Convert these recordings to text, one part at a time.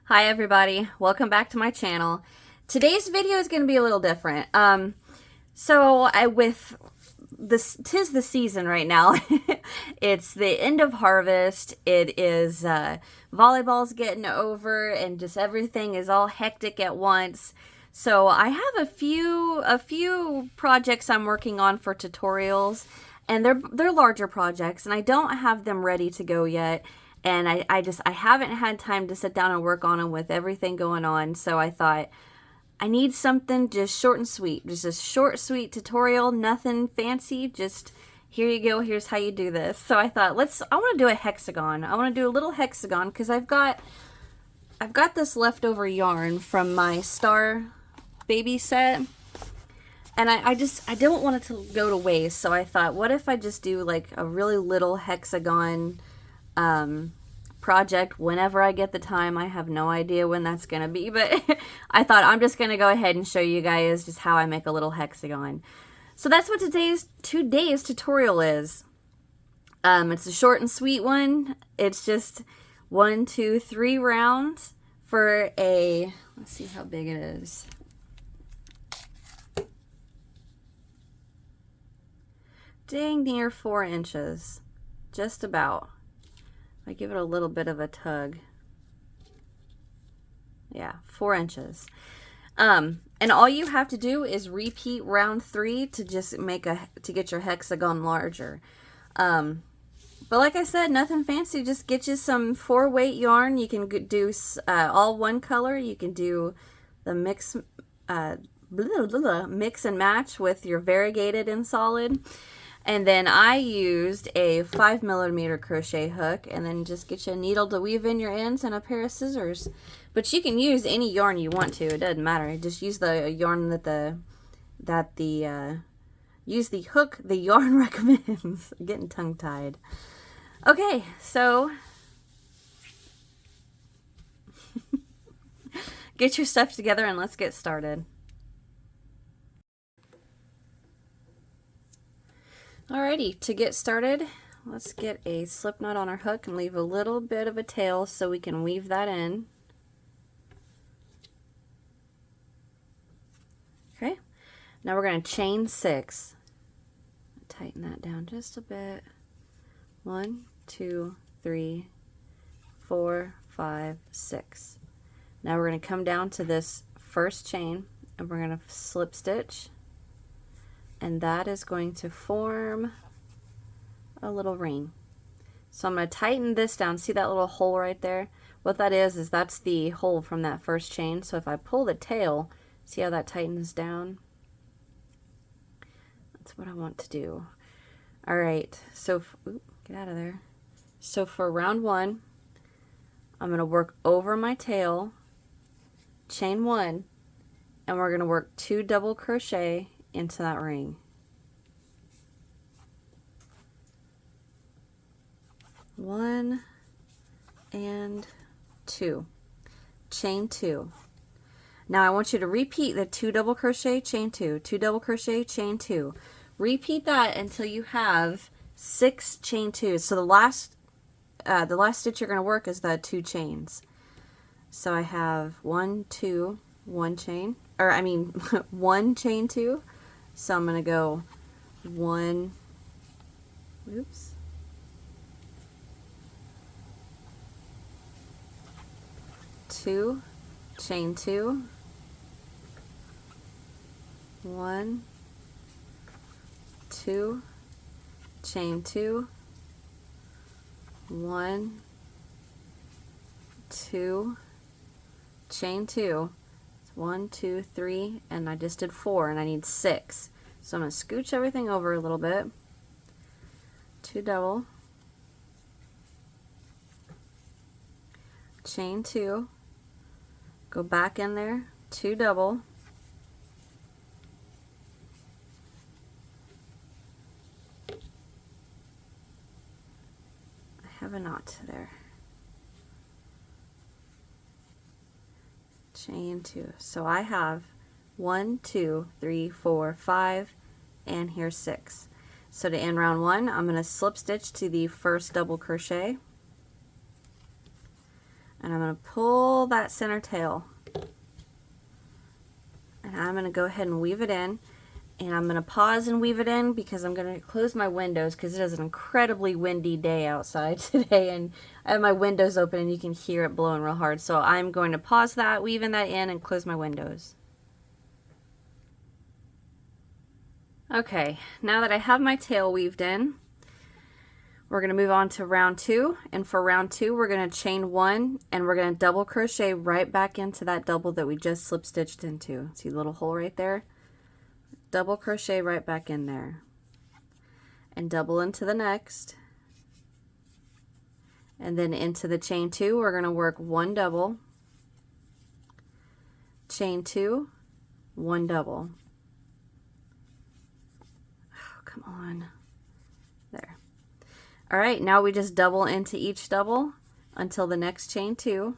Hi everybody, welcome back to my channel. Today's video is going to be a little different. With this, 'tis the season right now. It's the end of harvest. It is volleyball's getting over, and just everything is all hectic at once. So I have a few projects I'm working on for tutorials, and they're larger projects, and I don't have them ready to go yet. And I haven't had time to sit down and work on them with everything going on. So I thought I need something just short and sweet, just a short, sweet tutorial, nothing fancy, just here you go, here's how you do this. So I thought I want to do a hexagon. I want to do a little hexagon because I've got this leftover yarn from my Star baby set. And I don't want it to go to waste. So I thought, what if I just do like a really little hexagon project whenever I get the time. I have no idea when that's gonna be, but I thought I'm just gonna go ahead and show you guys just how I make a little hexagon. So that's what today's tutorial is. It's a short and sweet one. It's just 1, 2, 3 rounds for a, let's see how big it is. Dang near 4 inches, just about. I give it a little bit of a tug. Yeah, 4 inches. And all you have to do is repeat round 3 to just to get your hexagon larger. But like I said, nothing fancy. Just get you some 4-weight yarn. You can do all one color. You can do the mix and match with your variegated and solid. And then I used a 5mm crochet hook, and then just get you a needle to weave in your ends and a pair of scissors. But you can use any yarn you want to. It doesn't matter. Just use the yarn use the hook the yarn recommends. I'm getting tongue-tied. Okay, so get your stuff together and let's get started. Alrighty, to get started, let's get a slip knot on our hook and leave a little bit of a tail so we can weave that in. Okay, now we're going to chain 6. Tighten that down just a bit. 1, 2, 3, 4, 5, 6. Now we're going to come down to this first chain and we're going to slip stitch. And that is going to form a little ring. So I'm going to tighten this down. See that little hole right there? What that is that's the hole from that first chain. So if I pull the tail, see how that tightens down? That's what I want to do. All right, so get out of there. So for round 1, I'm going to work over my tail, chain 1, and we're going to work 2 double crochet into that ring. 1 and 2, chain 2. Now I want you to repeat the 2 double crochet, chain 2, 2 double crochet, chain 2. Repeat that until you have 6 chain 2s. So the last stitch you're going to work is the 2 chains. So I have 1, 2, 1 chain, or I mean 1 chain 2. So I'm going to go 1, oops, 2, chain 2, 1, 2, chain 2, 1, 2, chain 2. 1, 2, 3, and I just did 4, and I need 6. So I'm going to scooch everything over a little bit. 2 double, chain 2, go back in there, 2 double, I have a knot there. Chain 2. So I have 1, 2, 3, 4, 5, and here's 6. So to end round 1, I'm going to slip stitch to the first double crochet, And I'm going to pull that center tail. And I'm going to go ahead and weave it in. And I'm going to pause and weave it in because I'm going to close my windows because it is an incredibly windy day outside today. And I have my windows open and you can hear it blowing real hard. So I'm going to pause that, weaving that in, and close my windows. Okay, now that I have my tail weaved in, we're going to move on to round 2, and for round 2 we're going to chain 1 and we're going to double crochet right back into that double that we just slip stitched into. See the little hole right there? Double crochet right back in there and double into the next, and then into the chain 2 we're going to work 1 double, chain 2, 1 double. Oh, come on. There. All right, now we just double into each double until the next chain 2.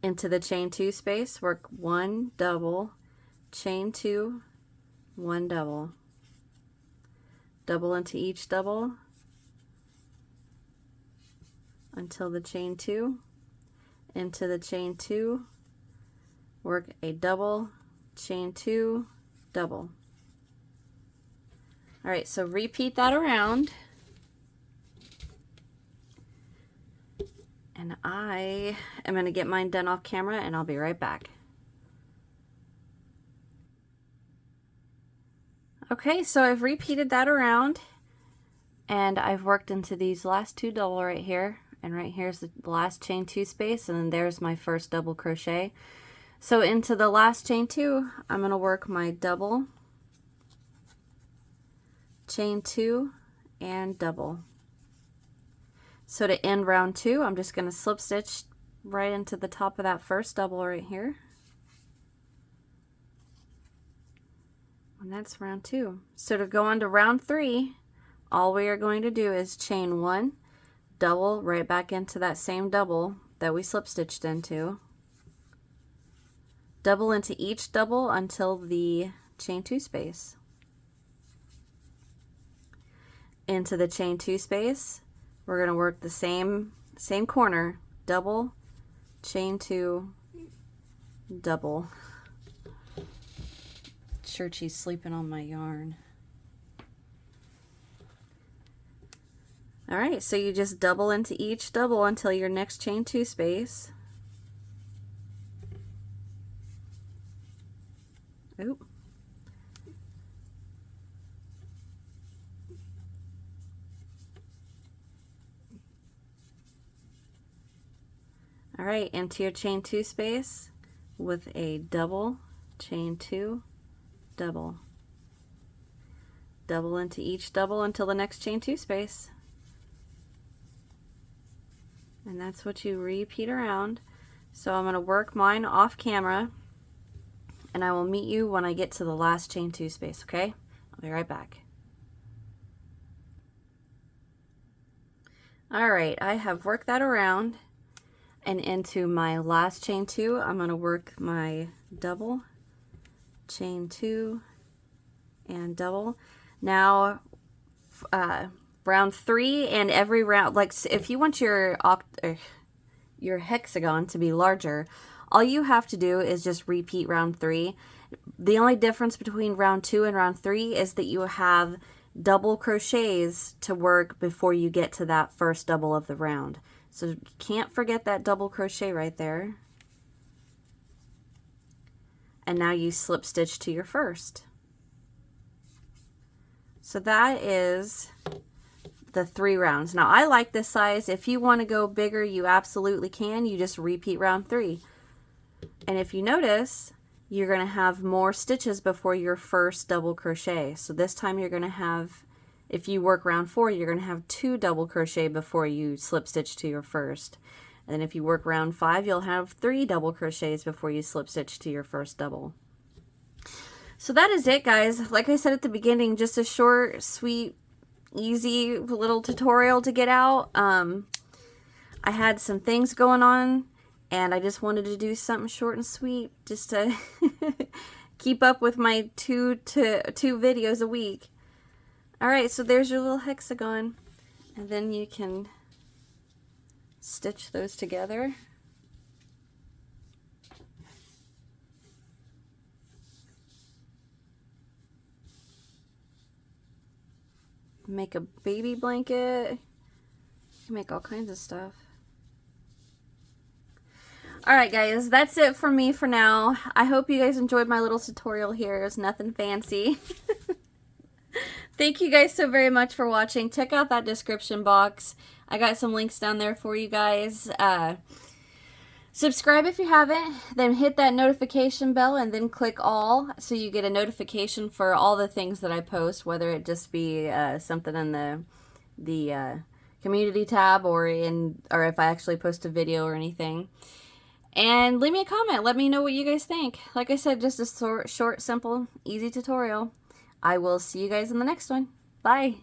Into the chain 2 space, work 1 double, chain 2, 1 double. Double into each double until the chain 2. Into the chain 2, work a double, chain 2, double. All right, so repeat that around. And I am going to get mine done off camera and I'll be right back. Okay, so I've repeated that around and I've worked into these last 2 double right here, and right here's the last chain 2 space, and then there's my first double crochet. So into the last chain 2, I'm going to work my double, chain 2, and double. So to end round 2, I'm just going to slip stitch right into the top of that first double right here. And that's round 2. So to go on to round 3, all we are going to do is chain 1, double right back into that same double that we slip stitched into. Double into each double until the chain 2 space. Into the chain 2 space, we're going to work the same corner, double, chain 2, double. Churchy's sleeping on my yarn. All right, so you just double into each double until your next chain 2 space. Oop. All right, into your chain 2 space with a double, chain 2, double. Double into each double until the next chain 2 space. And that's what you repeat around. So I'm going to work mine off camera and I will meet you when I get to the last chain 2 space, okay? I'll be right back. All right, I have worked that around, and into my last chain 2, I'm going to work my double, chain 2, and double. Now, round 3 and every round, like if you want your hexagon to be larger, all you have to do is just repeat round 3. The only difference between round 2 and round 3 is that you have double crochets to work before you get to that first double of the round. So you can't forget that double crochet right there. And now you slip stitch to your first. So that is the 3 rounds. Now I like this size. If you want to go bigger, you absolutely can. You just repeat round 3. And if you notice, you're going to have more stitches before your first double crochet. So this time you're going to have, if you work round 4, you're going to have 2 double crochet before you slip stitch to your first. And then if you work round 5, you'll have 3 double crochets before you slip stitch to your first double. So that is it, guys. Like I said at the beginning, just a short, sweet, easy little tutorial to get out. I had some things going on and I just wanted to do something short and sweet just to keep up with my two videos a week. All right, so there's your little hexagon. And then you can stitch those together. Make a baby blanket. You can make all kinds of stuff. Alright guys, that's it for me for now. I hope you guys enjoyed my little tutorial here. It's nothing fancy. Thank you guys so very much for watching. Check out that description box. I got some links down there for you guys. Subscribe if you haven't, then hit that notification bell and then click all so you get a notification for all the things that I post, whether it just be something in the community tab or if I actually post a video or anything. And leave me a comment. Let me know what you guys think. Like I said, just a short, simple, easy tutorial. I will see you guys in the next one. Bye.